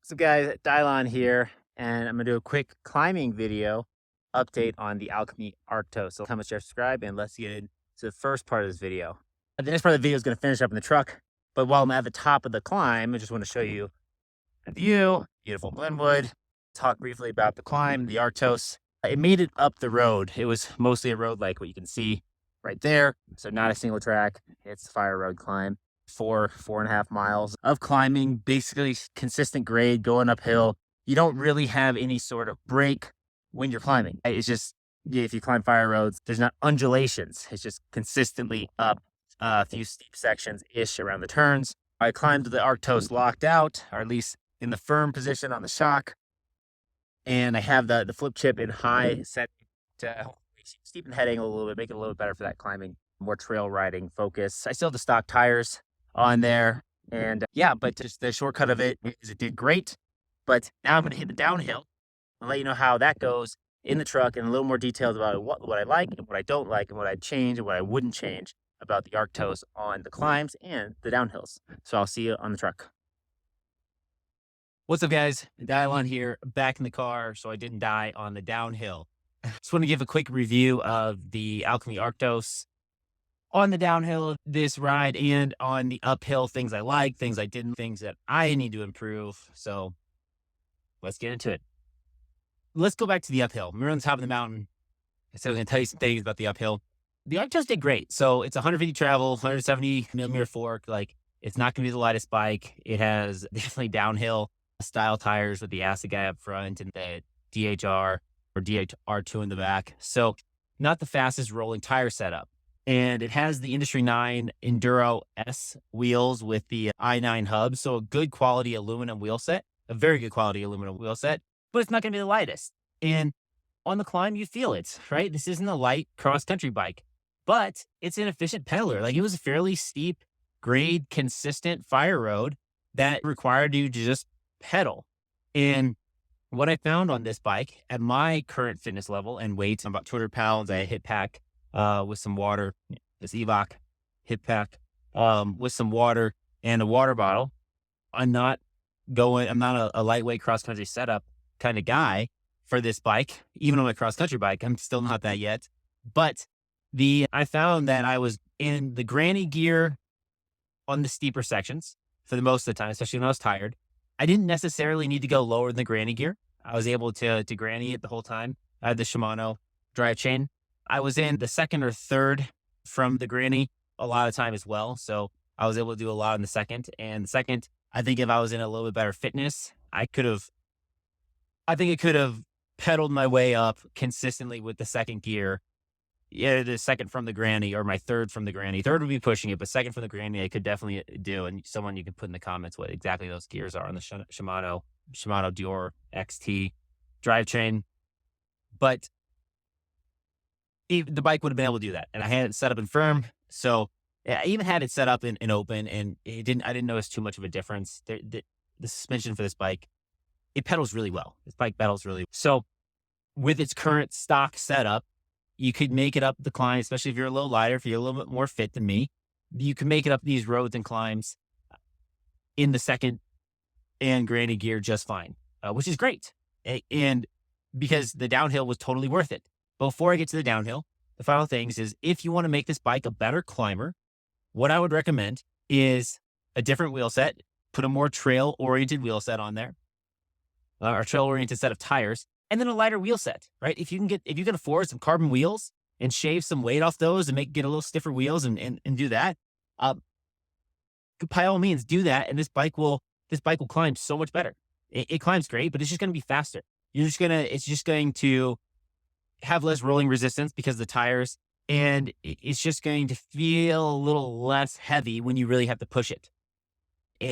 So guys, Dylon here, and I'm gonna do a quick climbing video update on the Alchemy Arktos. So how much you subscribe, and let's get into the first part of this video. The next part of the video is gonna finish up in the truck, but while I'm at the top of the climb, I just want to show you the view, beautiful Glenwood, talk briefly about the climb, the Arktos. It made it up the road. It was mostly a road like what you can see right there. So not a single track. It's a fire road climb. 4.5 miles of climbing, basically consistent grade going uphill. You don't really have any sort of break when you're climbing. It's just, if you climb fire roads, there's not undulations. It's just consistently up a few steep sections ish around the turns. I climbed the Arktos locked out, or at least in the firm position on the shock. And I have the flip chip in high set to steepen the head angle a little bit, make it a little bit better for that climbing, more trail riding focus. I still have the stock tires on there. And yeah, but just the shortcut of it is it did great. But now I'm going to hit the downhill and let you know how that goes in the truck and a little more details about what I like and what I don't like and what I'd change and what I wouldn't change about the Arktos on the climbs and the downhills. So I'll see you on the truck. What's up, guys? Dylon here, back in the car so I didn't die on the downhill. Just want to give a quick review of the Alchemy Arktos on the downhill this ride and on the uphill, things I like, things I didn't, things that I need to improve. So let's get into it. Let's go back to the uphill. We're on the top of the mountain. So I'm going to tell you some things about the uphill. The Arktos did great. So it's 150 travel, 170 millimeter fork. Like, it's not going to be the lightest bike. It has definitely downhill style tires with the acid guy up front and the DHR or DHR2 in the back. So not the fastest rolling tire setup. And it has the Industry 9 Enduro S wheels with the i9 hub. So a good quality aluminum wheel set, a very good quality aluminum wheel set, but it's not going to be the lightest. And on the climb, you feel it, right? This isn't a light cross country bike, but it's an efficient pedaler. Like, it was a fairly steep grade, consistent fire road that required you to just pedal. And what I found on this bike at my current fitness level and weight, I'm about 200 pounds. I hit pack with some water, this Evoc hip pack, with some water and a water bottle. I'm not a lightweight cross country setup kind of guy for this bike. Even on my cross country bike, I'm still not that yet. But I found that I was in the granny gear on the steeper sections for the most of the time, especially when I was tired. I didn't necessarily need to go lower than the granny gear. I was able to granny it the whole time. I had the Shimano drive chain. I was in the second or third from the granny a lot of time as well. So I was able to do a lot in the second. And the second, I think if I was in a little bit better fitness, I think it could have pedaled my way up consistently with the second gear. Yeah, the second from the granny or my third from the granny. Third would be pushing it, but second from the granny, I could definitely do. And someone, you can put in the comments what exactly those gears are on the Shimano Dior XT drivetrain. But the bike would have been able to do that. And I had it set up in firm. So I even had it set up in open, and I didn't notice too much of a difference. The suspension for this bike, it pedals really well. This bike pedals really well. So with its current stock setup, you could make it up the climb, especially if you're a little lighter, if you're a little bit more fit than me. You can make it up these roads and climbs in the second and granny gear just fine, which is great. And because the downhill was totally worth it. Before I get to the downhill, the final things is, if you want to make this bike a better climber, what I would recommend is a different wheel set, put a more trail-oriented wheel set on there, or trail-oriented set of tires, and then a lighter wheel set, right? If you can afford some carbon wheels and shave some weight off those and get a little stiffer wheels and do that, by all means do that. And this bike will climb so much better. It climbs great, but it's just going to be faster. It's just going to have less rolling resistance because of the tires. And it's just going to feel a little less heavy when you really have to push it.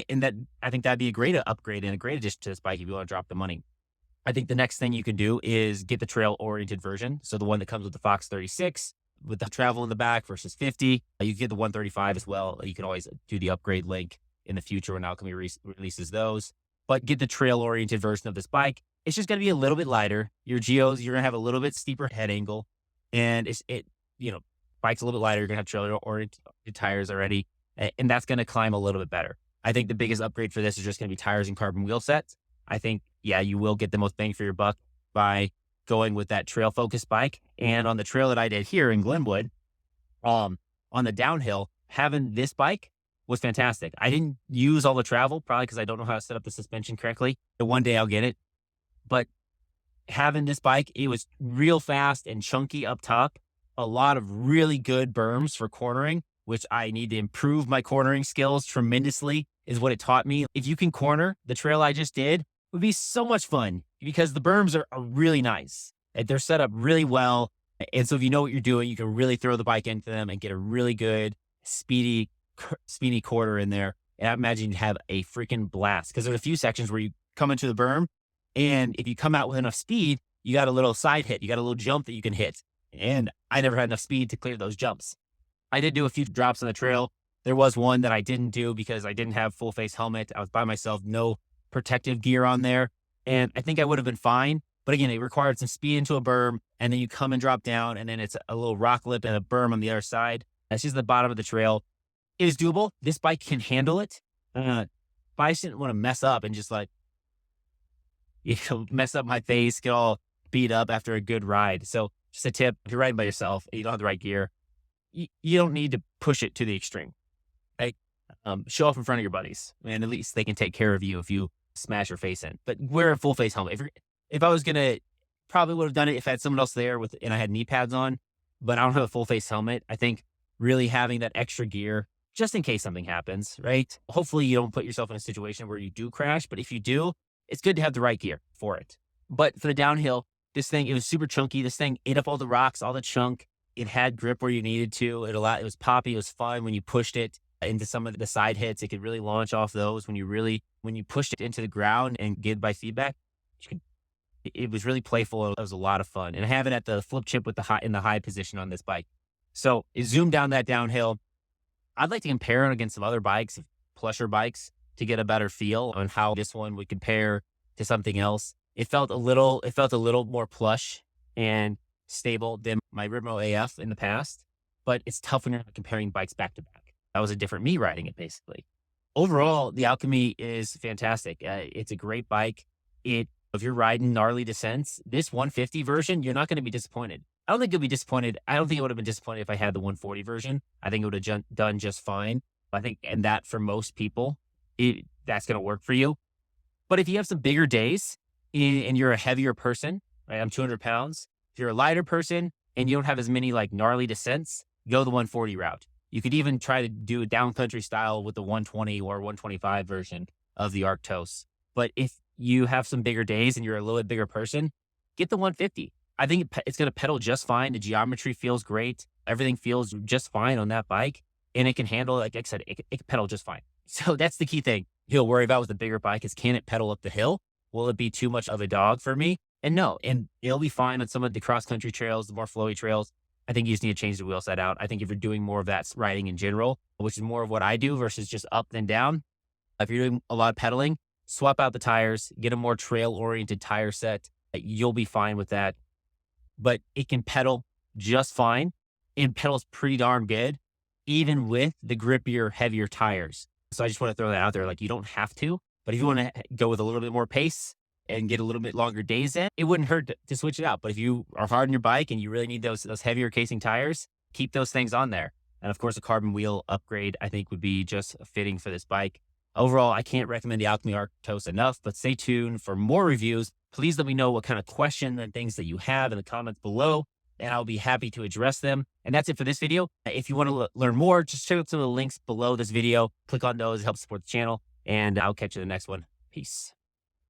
And I think that'd be a great upgrade and a great addition to this bike if you want to drop the money. I think the next thing you can do is get the trail-oriented version. So the one that comes with the Fox 36 with the travel in the back versus 50. You can get the 135 as well. You can always do the upgrade link in the future when Alchemy releases those. But get the trail-oriented version of this bike. It's just going to be a little bit lighter. Your geos, you're going to have a little bit steeper head angle. And bike's a little bit lighter. You're going to have trail-oriented tires already. And that's going to climb a little bit better. I think the biggest upgrade for this is just going to be tires and carbon wheel sets. I think, yeah, you will get the most bang for your buck by going with that trail focused bike. And on the trail that I did here in Glenwood, on the downhill, having this bike was fantastic. I didn't use all the travel, probably because I don't know how to set up the suspension correctly. But one day I'll get it. But having this bike, it was real fast and chunky up top. A lot of really good berms for cornering, which I need to improve my cornering skills tremendously, is what it taught me. If you can corner the trail I just did, it would be so much fun because the berms are really nice. They're set up really well. And so if you know what you're doing, you can really throw the bike into them and get a really good, speedy quarter in there. And I imagine you'd have a freaking blast because there's a few sections where you come into the berm, and if you come out with enough speed, you got a little side hit. You got a little jump that you can hit. And I never had enough speed to clear those jumps. I did do a few drops on the trail. There was one that I didn't do because I didn't have full face helmet. I was by myself, no protective gear on there. And I think I would have been fine. But again, it required some speed into a berm, and then you come and drop down, and then it's a little rock lip and a berm on the other side. That's just the bottom of the trail. It is doable. This bike can handle it. But I just didn't want to mess up and just mess up my face, get all beat up after a good ride. So just a tip, if you're riding by yourself and you don't have the right gear, you don't need to push it to the extreme. Right? Show off in front of your buddies, and at least they can take care of you if you smash your face in. But wear a full face helmet. If I was gonna, probably would have done it if I had someone else there and I had knee pads on, but I don't have a full face helmet. I think really having that extra gear just in case something happens, right? Hopefully you don't put yourself in a situation where you do crash, but if you do, it's good to have the right gear for it. But for the downhill, this thing, it was super chunky. This thing ate up all the rocks, all the chunk. It had grip where you needed to. It was poppy. It was fun when you pushed it into some of the side hits. It could really launch off those when you pushed it into the ground and get by feedback. It was really playful. It was a lot of fun. And I have it at the flip chip in the high position on this bike. So it zoomed down that downhill. I'd like to compare it against some other bikes, plusher bikes, to get a better feel on how this one would compare to something else. It felt a little more plush and stable than my Ribmo AF in the past, but it's tough when you're not comparing bikes back to back. That was a different me riding it, basically. Overall, the Alchemy is fantastic. It's a great bike. If you're riding gnarly descents, this 150 version, you're not going to be disappointed. I don't think you'll be disappointed. I don't think I would have been disappointed if I had the 140 version. I think it would have done just fine. I think, and that for most people, that's going to work for you. But if you have some bigger days and you're a heavier person, right? I'm 200 pounds. If you're a lighter person and you don't have as many gnarly descents, go the 140 route. You could even try to do a downcountry style with the 120 or 125 version of the Arktos. But if you have some bigger days and you're a little bit bigger person, get the 150. I think it's going to pedal just fine. The geometry feels great. Everything feels just fine on that bike. And it can handle, like I said, it can pedal just fine. So that's the key thing you'll worry about with the bigger bike is, can it pedal up the hill? Will it be too much of a dog for me? And no, and it'll be fine on some of the cross-country trails, the more flowy trails. I think you just need to change the wheel set out. I think if you're doing more of that riding in general, which is more of what I do versus just up and down, if you're doing a lot of pedaling, swap out the tires, get a more trail-oriented tire set. You'll be fine with that. But it can pedal just fine and pedals pretty darn good, even with the grippier, heavier tires. So I just want to throw that out there. You don't have to, but if you want to go with a little bit more pace and get a little bit longer days in, it wouldn't hurt to switch it out. But if you are hard on your bike and you really need those heavier casing tires, keep those things on there. And of course, a carbon wheel upgrade, I think, would be just fitting for this bike. Overall, I can't recommend the Alchemy Arktos enough, but stay tuned for more reviews. Please let me know what kind of questions and things that you have in the comments below, and I'll be happy to address them. And that's it for this video. If you want to learn more, just check out some of the links below this video. Click on those, help support the channel, and I'll catch you in the next one. Peace.